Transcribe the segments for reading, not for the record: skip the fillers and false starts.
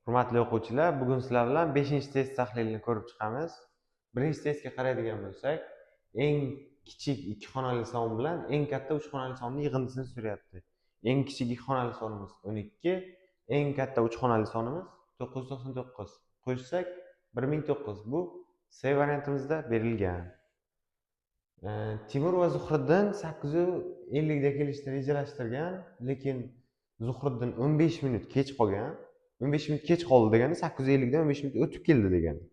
Hurmatli o'quvchilar, bugun sizlar bilan 5-test tahlilini ko'rib chiqamiz. Birinchi testga qaraydigan bo'lsak, eng kichik 2 xonali son bilan eng katta 3 xonali sonning yig'indisini so'rayapti. Eng kichik 2 xonali sonimiz 12, eng katta 3 xonali sonimiz 999. Qo'shsak 1009. Bu C variantimizda berilgan. Timur va Zuhriddin 8:50 da kelishni rejalashtirgan, lekin Zuhriddin 15 minut kech qolgan. 15 minut kech qoldi degani 8:50 dan 15 minut o'tib keldi degani.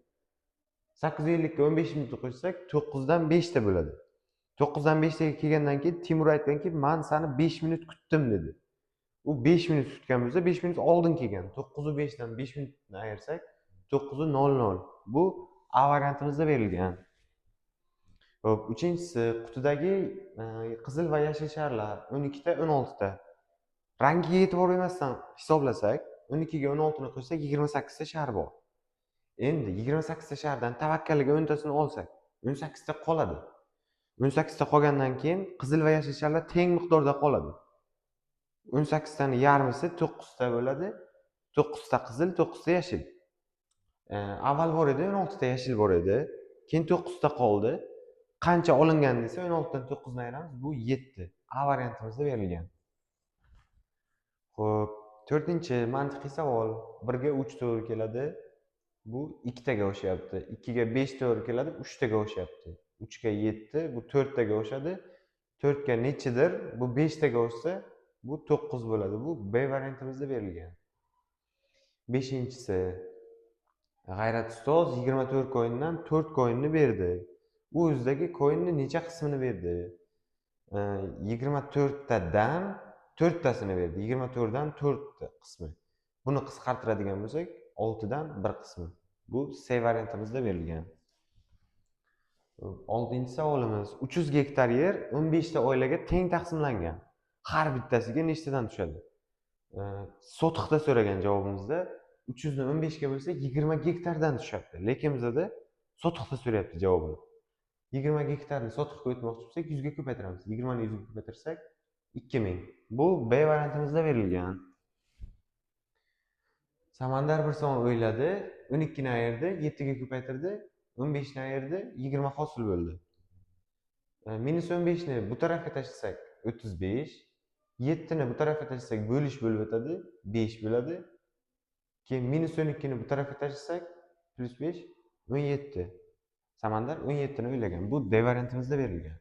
8:50 ga 15 minutni qo'shsak 9 dan 5 ta bo'ladi. 9 dan 5 taga kelgandan keyin Timur aytganki, "Men seni 5 minut kutdim" dedi. U 5 minut kutgan bo'lsa, 5 minut oldin kelgan. 9:05 dan 5 minutni ayirsak 9:00. Bu A variantimizda berilgan. Xo'p, uchinchisi, qutidagi qizil va yashil sharlar 12 ta, 16 ta. Rangiga e'tibor bermasdan hisoblasak, 12 ga 16 ni qo'shsak 28 ta shar bor. Endi 28 ta shardan tavakkaliga 10 tasini olsak, 18 ta qoladi. 18 ta qolgandan keyin qizil va yashil sharlar teng miqdorda qoladi. 18 tani yarmisi 9 ta bo'ladi. 9 ta qizil, 9 ta yashil. Avval bor edi, 16 ta yashil bor edi. Keyin 9 ta qoldi. Qancha olingan desa 16 dan 9 ni ayiramiz, bu 7. A variantimizda berilgan. Xo'p, 4-chi mantiqiy savol. 1 ga 3 to'g'ri keladi. Bu 2 taga o'xshayapti. 2 ga 5 to'g'ri keladi, 3 taga o'xshayapti. 3 ga 7, bu 4 taga o'xshadi. 4 ga nechidir? Bu 5 taga o'xshasa, bu 9 bo'ladi. Bu B variantimizda berilgan. 5-chisi. G'ayrat ustoz 24 koindan 4 koinni berdi. U o'zidagi koinni necha qismini berdi? 24 tadan 4 tasini berdi. 24 dan 4 ta qismi. Buni qisqartiradigan bo'lsak, 6 dan 1 qismi. Bu C variantimizda berilgan. 6-chi savolimiz. 300 gektar yer 15 ta oilaga teng taqsimlangan. Har bittasiga nechtadan tushadi? Sotixda so'ragan javobimizda 300 ni 15 ga bo'lsak 20 gektardan tushyapti. Lekin bizda sotixda so'rayapti javobini. 20 gektarni sotixga o'tmoqchi bo'lsak 100 ga ko'paytiramiz. 20 ni 100 ga ko'paytirsak 2000. Bu B variantimizda berilgan. Samandar bir son o'yladi, 12 ni ayirdi, 7 ga ko'paytirdi, 15 ni ayirdi, 20 hosil bo'ldi. -15 ni bu tarafga tashlasak 35, 7 ni bu tarafga tashlasak bo'lish bo'lib o'tadi, 5 bo'ladi. Keyin -12 ni bu tarafga tashlasak +5 17. Samandar 17 ni o'ylagan. Bu D variantimizda berilgan.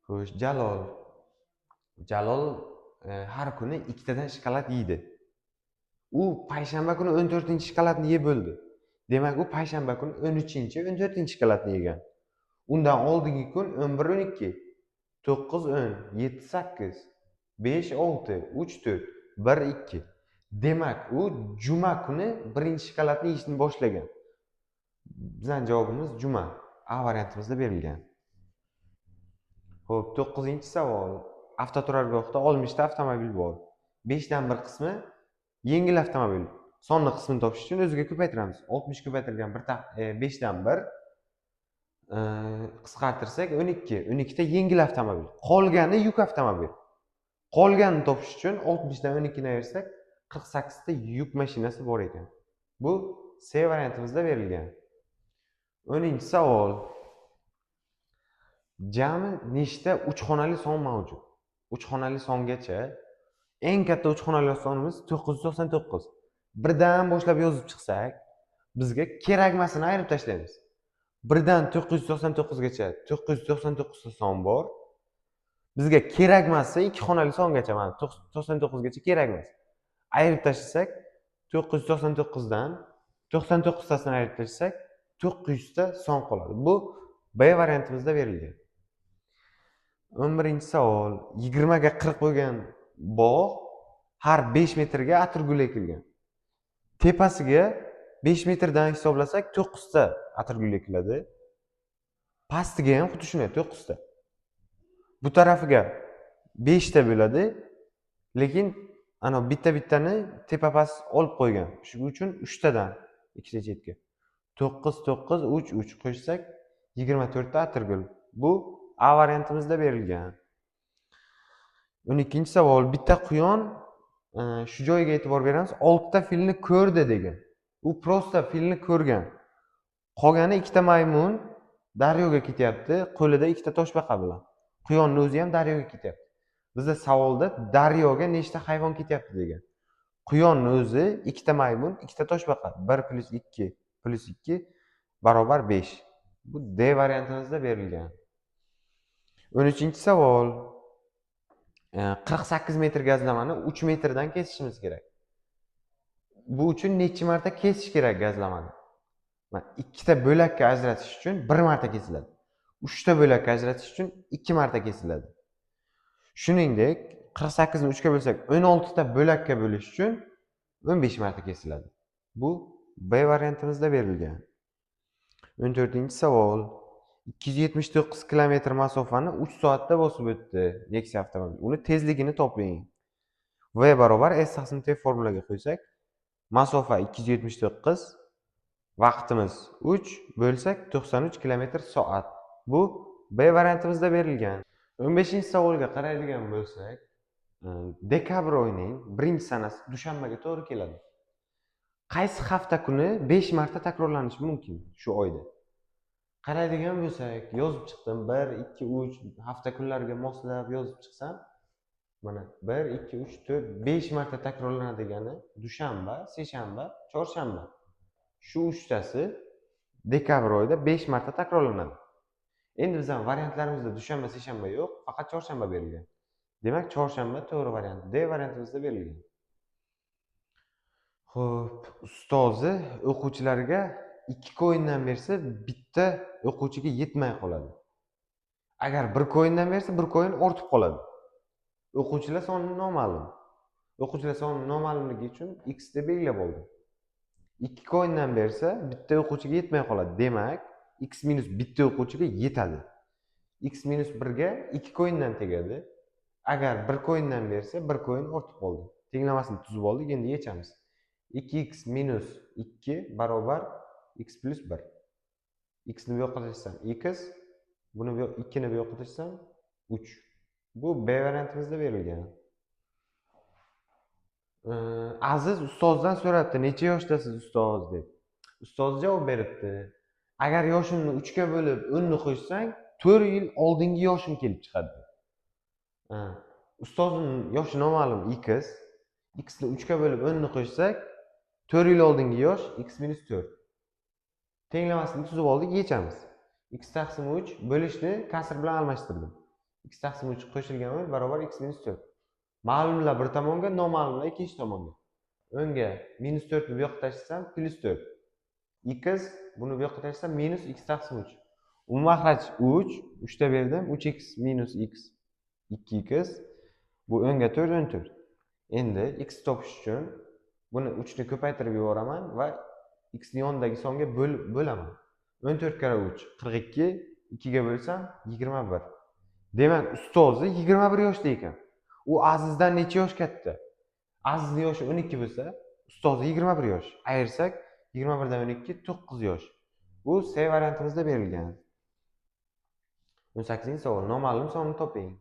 Xo'sh, Jalol har kuni 2 tadan shokolad yeydi. U payshanba kuni 14-shokoladni yeb bo'ldi. Demak, u payshanba kuni 13-chi, 14-shokoladni yegan. Undan oldingi kun 11-12, 9-10, 7-8, 5-6, 3-4, 1-2. Demak, u juma kuni birinchi shokoladni yeyishni boshlagan. Bizning javobimiz juma. A variantimizda berilgan. Xo'p, 9-chi savol. Avtoturargohda 60 ta avtomobil bor. 5 dan 1 qismi yengil avtomobil. Sonli qismini topish uchun o'ziga ko'paytiramiz. 60 ko'paytirgan 5 dan 1 qisqartirsak 12. 12 ta yengil avtomobil. Qolgani yuk avtomobil. Qolganini topish uchun 60 dan 12 ni ayirsak 48 ta yuk mashinasi bor ekan. Bu C variantimizda berilgan. 10-savol. Jami nechta 3 xonali son mavjud? 3 xonali songacha eng katta 3 xonali sonimiz 999. Birdan boshlab yozib chiqsak, bizga kerakmasini ayirib tashlaymiz. 1 dan 999 gacha 999 ta son bor. Bizga kerakmasi 2 xonali songacha, mana 99 gacha kerakmas. Ayirib tashlasak, 999 dan 99 tasini ayirib tashlasak, 900 ta son qoladi. Bu B variantimizda berilgan. 11-savol. 20 ga 40 bo'lgan bog' har 5 metrga atirgul ekilgan. Tepasiga 5 metrdan hisoblasak 9 ta atirgul ekiladi. Pastiga ham xuddi shunday 9 ta. Bu tarafiga 5 ta bo'ladi, lekin ana bitta-bittani tepa-past olib qo'ygan. Shuning uchun 3 tadan ikkita chetga 9 9 3 3 qo'shsak 24 ta atirgul. Bu A variantimizda berilgan. 12-savol. Bitta quyon Shu joyiga e'tibor beramiz. 6 ta filni ko'rdi degan. U prosta filni ko'rgan. Qolgani ikkita maymun daryoga ketyapti, qo'lida ikkita toshbaqa bilan. Quyonni o'zi ham daryoga ketyapti. Bizda savolda daryoga nechta hayvon ketyapti degan. Quyonni o'zi, ikkita maymun, ikkita toshbaqa. 1 + 2 + 2 = 5. Bu D variantimizda berilgan. 13-savol. 48 metr gazlamani 3 metrdan kesishimiz kerak. Bu uchun necha marta kesish kerak gazlamani? Ikkita bo'lakka ajratish uchun 1 marta kesiladi. 3 ta bo'lakka ajratish uchun 2 marta kesiladi. Shuningdek, 48 ni 3 ga bo'lsak, 16 ta bo'lakka bo'lish uchun 15 marta kesiladi. Bu B variantimizda berilgan. 14-savol. 279 kilometr masofani 3 soatda bosib o'tdi Nexia avtomobili. Uni tezligini toping. V = S taqsim T formulaga qo'ysak, masofa 279, vaqtimiz 3 bo'lsak 93 km/s. Bu B variantimizda berilgan. 15-savolga qaraydigan bo'lsak, dekabr oyining 1-sanasi dushanbaga to'g'ri keladi. Qaysi hafta kuni 5 marta takrorlanishi mumkin shu oyda? Qaraydigan bo'lsak, yozib chiqdim. 1, 2, 3 hafta kunlariga moslab yozib chiqsam, mana 1, 2, 3, 4, 5 marta takrorlanadigani dushanba, seshanba, chorshanba. Shu 3tasi dekabr oyida 5 marta takrorlanadi. Endi bizning variantlarimizda dushanba, seshanba yo'q, faqat chorshanba berilgan. Demak, chorshanba to'g'ri variant. D variantimizda berilgan. Xo'p, ustozi o'quvchilarga 2 ko'yindan bersa, bitta o'quvchiga yetmay qoladi. Agar 1 ko'yindan bersa, 1 ko'yin ortib qoladi. O'quvchilar soni noma'lum. O'quvchilar soni noma'lumligi uchun x deb belgilab oldim. 2 ko'yindan bersa, bitta o'quvchiga yetmay qoladi. Demak, x minus bitta o'quvchiga yetadi. X minus 1 ga 2 ko'yindan tegadi. Agar 1 ko'yindan bersa, 1 ko'yin ortib qoldi. Tenglamasini tuzib oldik, endi yechamiz. 2x minus 2 = x plus 1. X ni bu yoqqa tashlasam x, buni 2 ni bu yoqqa tashlasam 3. Bu B variantimizda berilgan. Aziz ustozdan so'rabdi, necha yoshdasiz ustoz deb. Ustoz javob beribdi. Agar yoshimni 3 ga bo'lib 10 ni qo'shsang, 4 yil oldingi yoshim kelib chiqadi. Ustozning yoshi noma'lum x. X ni 3 ga bo'lib 10 ni qo'shsak, 4 yil oldingi yosh x minus 4. Tenglamasini tuzib oldik, yechamiz. X taqsim 3 bo'lishni kasr bilan almashtirdim. X taqsim 3 qo'shilgan = x minus 4. Ma'lumlar bir tomonga, noma'lumlar ikkinchi tomonga. 10 ga minus 4 ni bu yoqqa tashlasam plus 4. X buni bu yoqqa tashlasam minus x taqsim 3. Mahraj 3, 3 ta berdim. 3x minus x 2x. Bu 10 ga 4, 14. Endi x topish uchun buni 3 ni ko'paytirib yuboraman va x ni yonidagi songa bo'laman. 14 kara 3 42, 2 ga bo'lsam 21. Demak, ustozi 21 yoshda ekan. U Azizdan necha yosh katta? Azizning yoshi 12 bo'lsa, ustozi 21 yosh. Ayirsak 21 dan 12 9 yosh. Bu C variantimizda berilgan. 18-savol. Noma'lum sonni toping.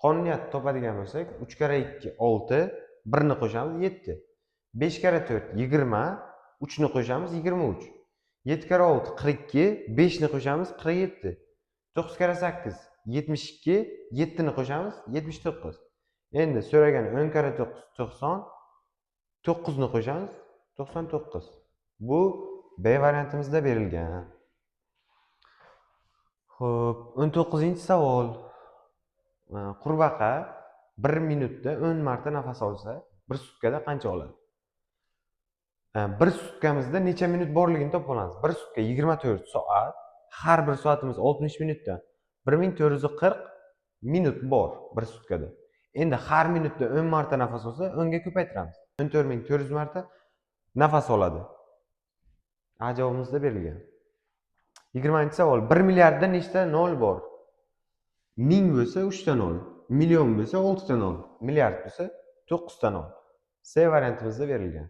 Qonuniyat topadigan bo'lsak, 3 kara 2 6, 1 ni qo'shamiz 7. 5 kara 4 20, 3 ni qo'shamiz 23. 7 kara 6 42, 5 ni qo'shamiz 47. 9 kara 8 72, 7 ni qo'shamiz 79. Endi so'ragan 10 kara 9 90, 9 ni qo'shamiz 99. Bu B variantimizda berilgan. Xo'p, 19-savol. Qurbaqa 1 minutda 10 marta nafas olsa, 1 sutkada qancha oladi? 1 sutkamizda necha minut borligini topib olamiz. 1 sutka 24 soat, har bir soatimiz 60 minutdan 1440 minut bor 1 sutkada. Endi har minutda 10 marta nafas olsa, 10 ga ko'paytiramiz. 14400 marta nafas oladi. A javobimizda berilgan. 20-savol. 1 milliardda nechta nol bor? 1000 bo'lsa 3 ta nol, million bo'lsa 6 ta nol, milliard bo'lsa 9 ta nol. C variantimizda berilgan.